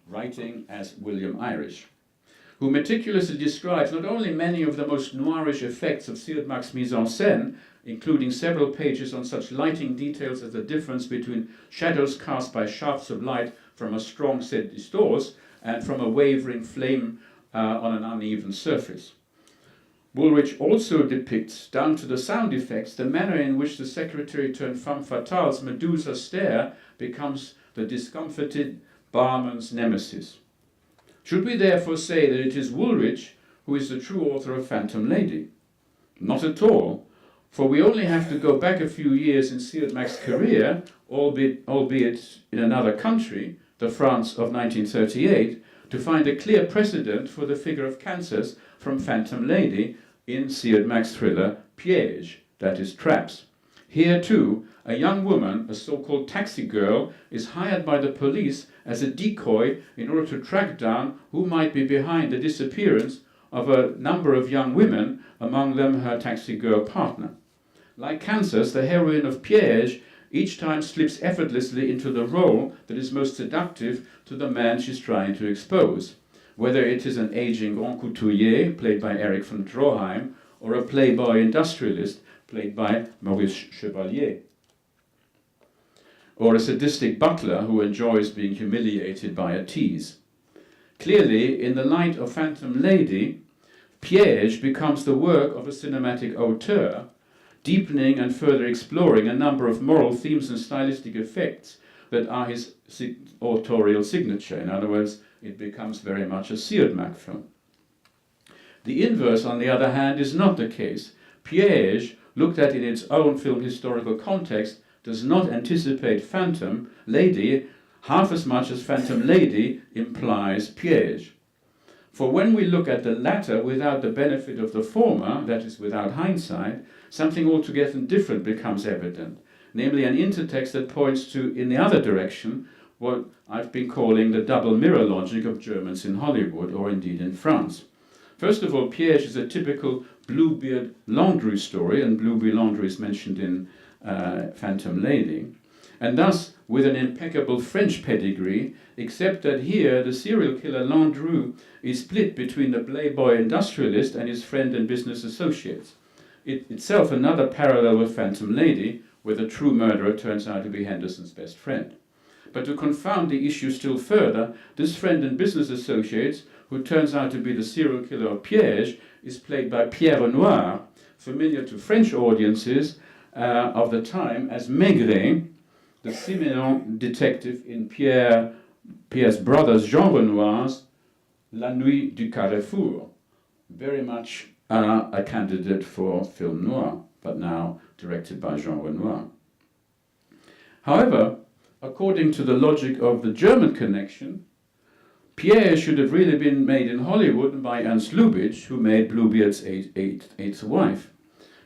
writing as William Irish, who meticulously describes not only many of the most noirish effects of Siodmak's mise en scène, including several pages on such lighting details as the difference between shadows cast by shafts of light from a strong set distorts and from a wavering flame on an uneven surface. Woolrich also depicts, down to the sound effects, the manner in which the secretary turned femme fatale's Medusa stare becomes the discomfited barman's nemesis. Should we therefore say that it is Woolrich who is the true author of Phantom Lady? Not at all, for we only have to go back a few years in Siodmak's career, albeit in another country, the France of 1938, to find a clear precedent for the figure of Kansas from Phantom Lady in Siodmak's thriller Piège, that is, Traps. Here too, a young woman, a so-called taxi girl, is hired by the police as a decoy in order to track down who might be behind the disappearance of a number of young women, among them her taxi girl partner. Like Kansas, the heroine of Piège each time slips effortlessly into the role that is most seductive to the man she's trying to expose, whether it is an aging grand couturier, played by Eric von Stroheim, or a playboy industrialist, played by Maurice Chevalier, or a sadistic butler who enjoys being humiliated by a tease. Clearly, in the light of Phantom Lady, Piège becomes the work of a cinematic auteur, deepening and further exploring a number of moral themes and stylistic effects that are his authorial signature. In other words, it becomes very much a Siodmak film. The inverse, on the other hand, is not the case. Piège, looked at in its own film historical context, does not anticipate Phantom Lady half as much as Phantom Lady implies Piège. For when we look at the latter without the benefit of the former, that is, without hindsight, something altogether different becomes evident, namely an intertext that points to, in the other direction, what I've been calling the double mirror logic of Germans in Hollywood, or indeed in France. First of all, Piège is a typical Bluebeard laundry story, and Bluebeard laundry is mentioned in Phantom Lady, and thus with an impeccable French pedigree, except that here the serial killer Landru is split between the playboy industrialist and his friend and business associates. Itself another parallel with Phantom Lady, where the true murderer turns out to be Henderson's best friend. But to confound the issue still further, this friend and business associates, who turns out to be the serial killer of Piège, is played by Pierre Noir, familiar to French audiences of the time as Maigret, the Simenon detective in Pierre's brother Jean Renoir's La Nuit du Carrefour, very much a candidate for film noir, but now directed by Jean Renoir. However, according to the logic of the German connection, Pierre should have really been made in Hollywood by Ernst Lubitsch, who made Bluebeard's Eighth Wife.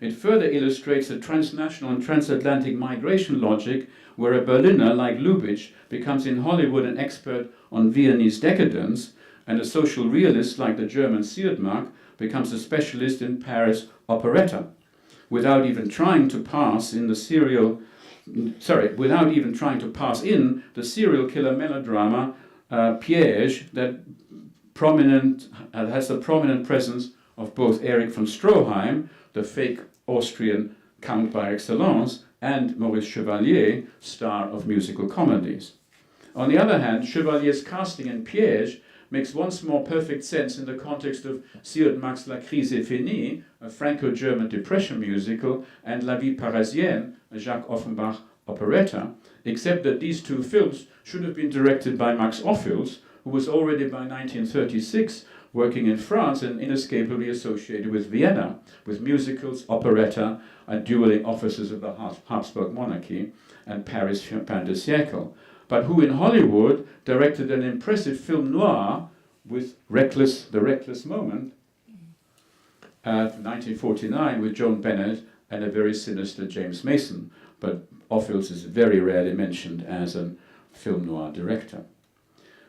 It further illustrates the transnational and transatlantic migration logic where a Berliner like Lubitsch becomes in Hollywood an expert on Viennese decadence, and a social realist like the German Siodmak becomes a specialist in Paris operetta, without even trying to pass in the serial killer melodrama Piège that has the prominent presence of both Erich von Stroheim, the fake Austrian count par excellence, and Maurice Chevalier, star of musical comedies. On the other hand, Chevalier's casting in Piège makes once more perfect sense in the context of Siodmak's La Crise est finie, a Franco-German depression musical, and La Vie parisienne, a Jacques Offenbach operetta, except that these two films should have been directed by Max Ophüls, who was already by 1936 working in France and inescapably associated with Vienna, with musicals, operetta, and dueling offices of the Habsburg monarchy and Paris fin de siècle, but who in Hollywood directed an impressive film noir with The Reckless Moment, 1949, with Joan Bennett and a very sinister James Mason, but Ophuls is very rarely mentioned as a film noir director.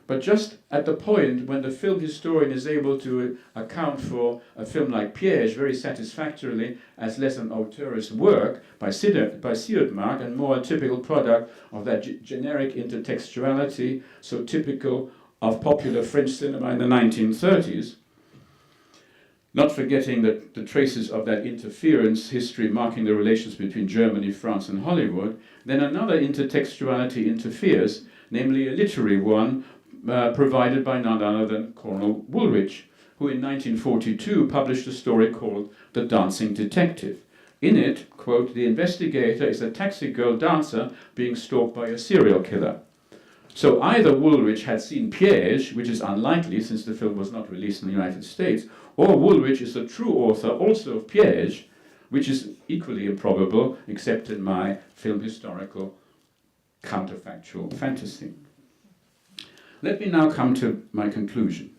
But just at the point when the film historian is able to account for a film like Piège very satisfactorily as less an auteurist work by Siodmak and more a typical product of that generic intertextuality so typical of popular French cinema in the 1930s, not forgetting that the traces of that interference history marking the relations between Germany, France and Hollywood, then another intertextuality interferes, namely a literary one, provided by none other than Cornel Woolrich, who in 1942 published a story called The Dancing Detective. In it, quote, the investigator is a taxi girl dancer being stalked by a serial killer. So either Woolrich had seen Piège, which is unlikely since the film was not released in the United States, or Woolrich is the true author also of Piège, which is equally improbable, except in my film historical counterfactual fantasy. Let me now come to my conclusion,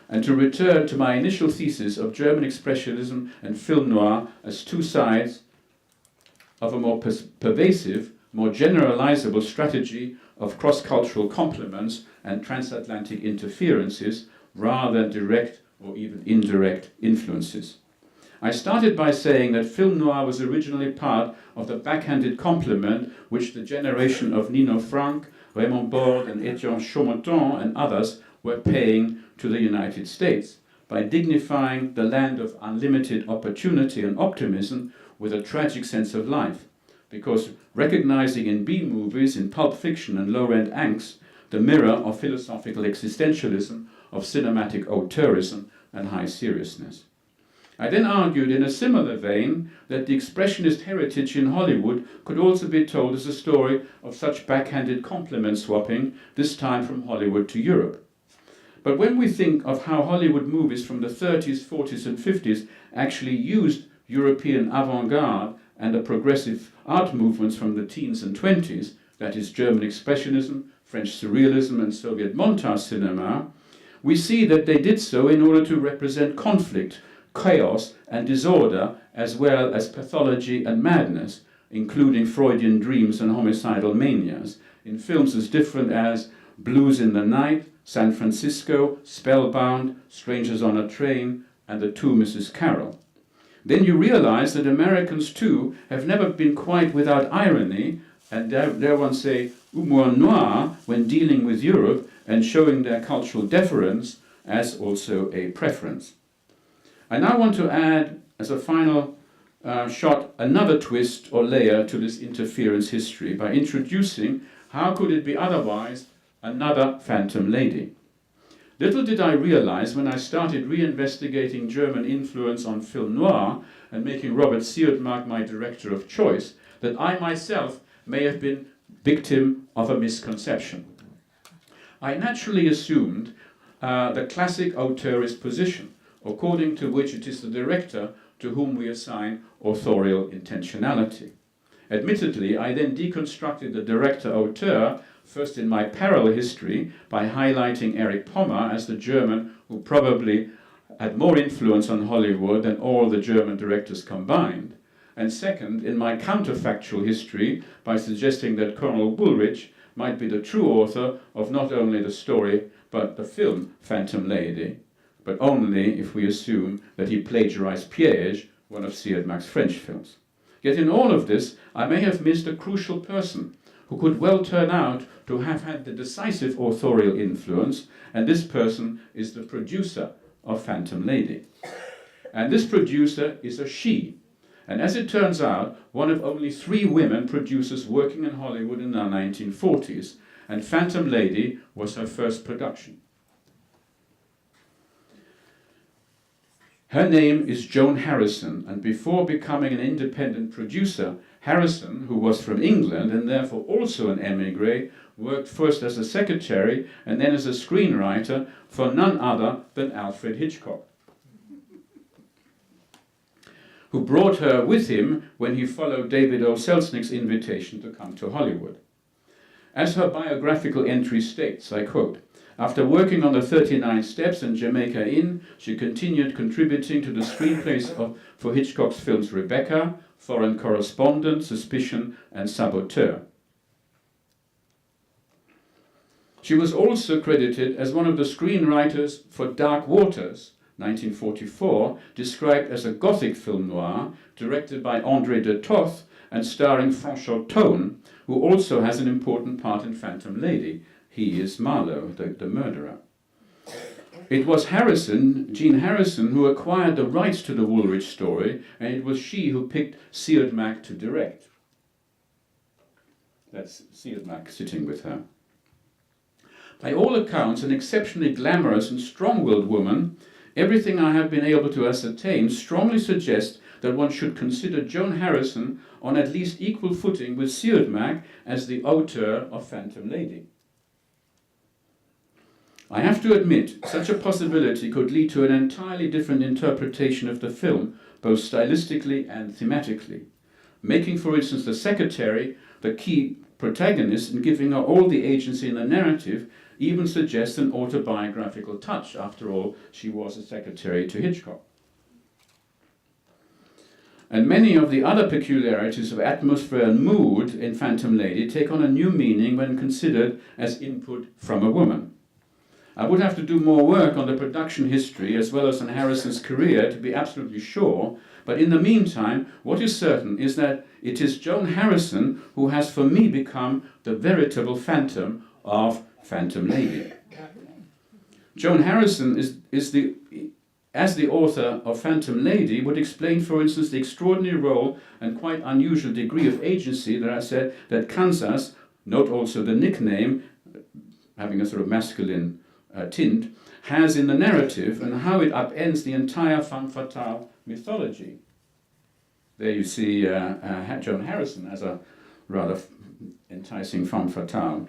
and to return to my initial thesis of German Expressionism and film noir as two sides of a more pervasive, more generalizable strategy of cross-cultural complements and transatlantic interferences rather than direct or even indirect influences. I started by saying that film noir was originally part of the backhanded complement which the generation of Nino Frank, Raymond Borde and Etienne Chaumeton and others were paying to the United States by dignifying the land of unlimited opportunity and optimism with a tragic sense of life, because recognizing in B-movies, in pulp fiction and low-rent angst, the mirror of philosophical existentialism, of cinematic auteurism and high seriousness. I then argued in a similar vein that the expressionist heritage in Hollywood could also be told as a story of such backhanded complement swapping, this time from Hollywood to Europe. But when we think of how Hollywood movies from the 30s, 40s and 50s actually used European avant-garde and the progressive art movements from the teens and 20s, that is German Expressionism, French Surrealism and Soviet montage cinema, we see that they did so in order to represent conflict, chaos and disorder, as well as pathology and madness, including Freudian dreams and homicidal manias, in films as different as Blues in the Night, San Francisco, Spellbound, Strangers on a Train, and The Two Mrs. Carroll. Then you realize that Americans too have never been quite without irony, and dare one say humour noir, when dealing with Europe and showing their cultural deference as also a preference. I now want to add, as a final shot, another twist or layer to this interference history by introducing, how could it be otherwise, another phantom lady. Little did I realize when I started reinvestigating German influence on film noir and making Robert Siodmak my director of choice, that I myself may have been victim of a misconception. I naturally assumed the classic auteurist position, according to which it is the director to whom we assign authorial intentionality. Admittedly, I then deconstructed the director-auteur, first in my parallel history, by highlighting Erich Pommer as the German who probably had more influence on Hollywood than all the German directors combined, and second, in my counterfactual history, by suggesting that Colonel Woolrich might be the true author of not only the story, but the film Phantom Lady, but only if we assume that he plagiarized Piège, one of Siodmak's French films. Yet in all of this, I may have missed a crucial person who could well turn out to have had the decisive authorial influence, and this person is the producer of Phantom Lady. And this producer is a she, and as it turns out, one of only 3 women producers working in Hollywood in the 1940s, and Phantom Lady was her first production. Her name is Joan Harrison, and before becoming an independent producer, Harrison, who was from England and therefore also an émigré, worked first as a secretary and then as a screenwriter for none other than Alfred Hitchcock, who brought her with him when he followed David O. Selznick's invitation to come to Hollywood. As her biographical entry states, I quote, After working on the 39 Steps and Jamaica Inn, she continued contributing to the screenplays for Hitchcock's films Rebecca, Foreign Correspondent, Suspicion, and Saboteur. She was also credited as one of the screenwriters for Dark Waters, 1944, described as a Gothic film noir, directed by André de Toth and starring Franchot Tone, who also has an important part in Phantom Lady. He is Marlowe, the murderer. It was Jean Harrison, who acquired the rights to the Woolwich story, and it was she who picked Siod Mac to direct. That's Siod Mac sitting with her. By all accounts, an exceptionally glamorous and strong-willed woman, everything I have been able to ascertain strongly suggests that one should consider Joan Harrison on at least equal footing with Siod Mac as the auteur of Phantom Lady. I have to admit, such a possibility could lead to an entirely different interpretation of the film, both stylistically and thematically, making, for instance, the secretary the key protagonist and giving her all the agency in the narrative even suggests an autobiographical touch. After all, she was a secretary to Hitchcock. And many of the other peculiarities of atmosphere and mood in Phantom Lady take on a new meaning when considered as input from a woman. I would have to do more work on the production history as well as on Harrison's career to be absolutely sure, but in the meantime, what is certain is that it is Joan Harrison who has for me become the veritable phantom of Phantom Lady. Joan Harrison as the author of Phantom Lady would explain, for instance, the extraordinary role and quite unusual degree of agency that I said that Kansas, note also the nickname, having a sort of masculine tint, has in the narrative and how it upends the entire femme fatale mythology. There you see Joan Harrison as a rather enticing femme fatale.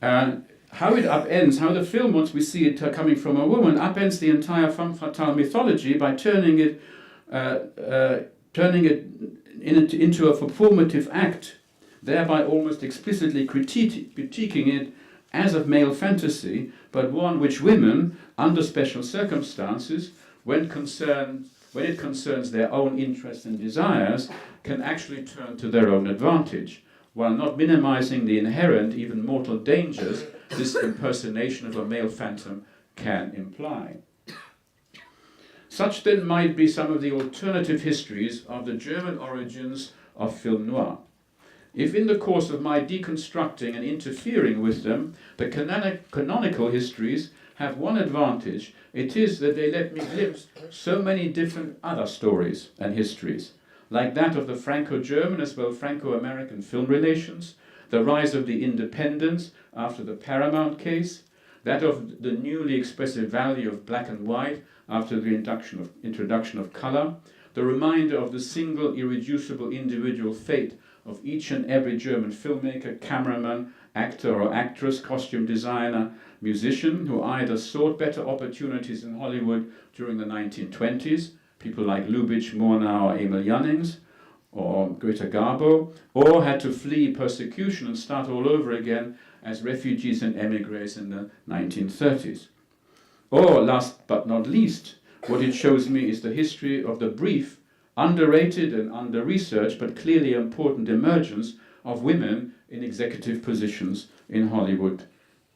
How it upends, how the film, once we see it coming from a woman, upends the entire femme fatale mythology by turning it into a performative act, thereby almost explicitly critiquing it as of male fantasy, but one which women, under special circumstances, when it concerns their own interests and desires, can actually turn to their own advantage, while not minimizing the inherent, even mortal dangers this impersonation of a male phantom can imply. Such then might be some of the alternative histories of the German origins of film noir. If in the course of my deconstructing and interfering with them, the canonical histories have one advantage, it is that they let me glimpse so many different other stories and histories, like that of the Franco-German as well Franco-American film relations, the rise of the independents after the Paramount case, that of the newly expressive value of black and white after the introduction of colour, the reminder of the single irreducible individual fate of each and every German filmmaker, cameraman, actor or actress, costume designer, musician, who either sought better opportunities in Hollywood during the 1920s, people like Lubitsch, Murnau or Emil Jannings, or Greta Garbo, or had to flee persecution and start all over again as refugees and emigres in the 1930s. Or, last but not least, what it shows me is the history of the brief, underrated and under-researched, but clearly important emergence of women in executive positions in Hollywood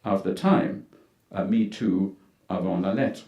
of the time, Me Too avant la lettre.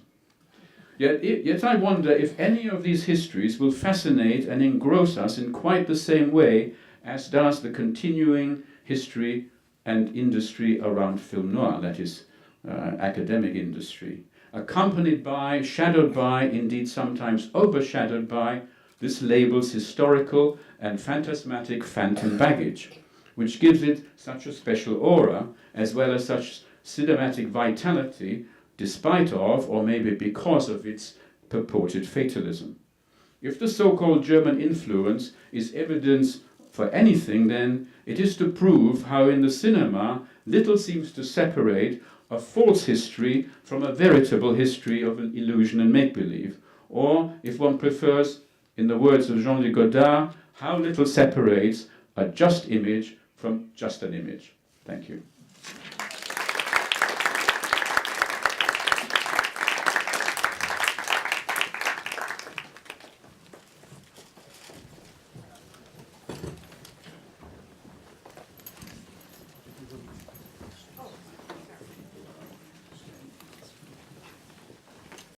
Yet I wonder if any of these histories will fascinate and engross us in quite the same way as does the continuing history and industry around film noir, that is, academic industry, accompanied by, shadowed by, indeed sometimes overshadowed by, this label's historical and phantasmatic phantom baggage, which gives it such a special aura, as well as such cinematic vitality, despite of, or maybe because of, its purported fatalism. If the so-called German influence is evidence for anything, then it is to prove how in the cinema little seems to separate a false history from a veritable history of an illusion and make-believe, or, if one prefers, in the words of Jean-Luc Godard, how little separates a just image from just an image. Thank you.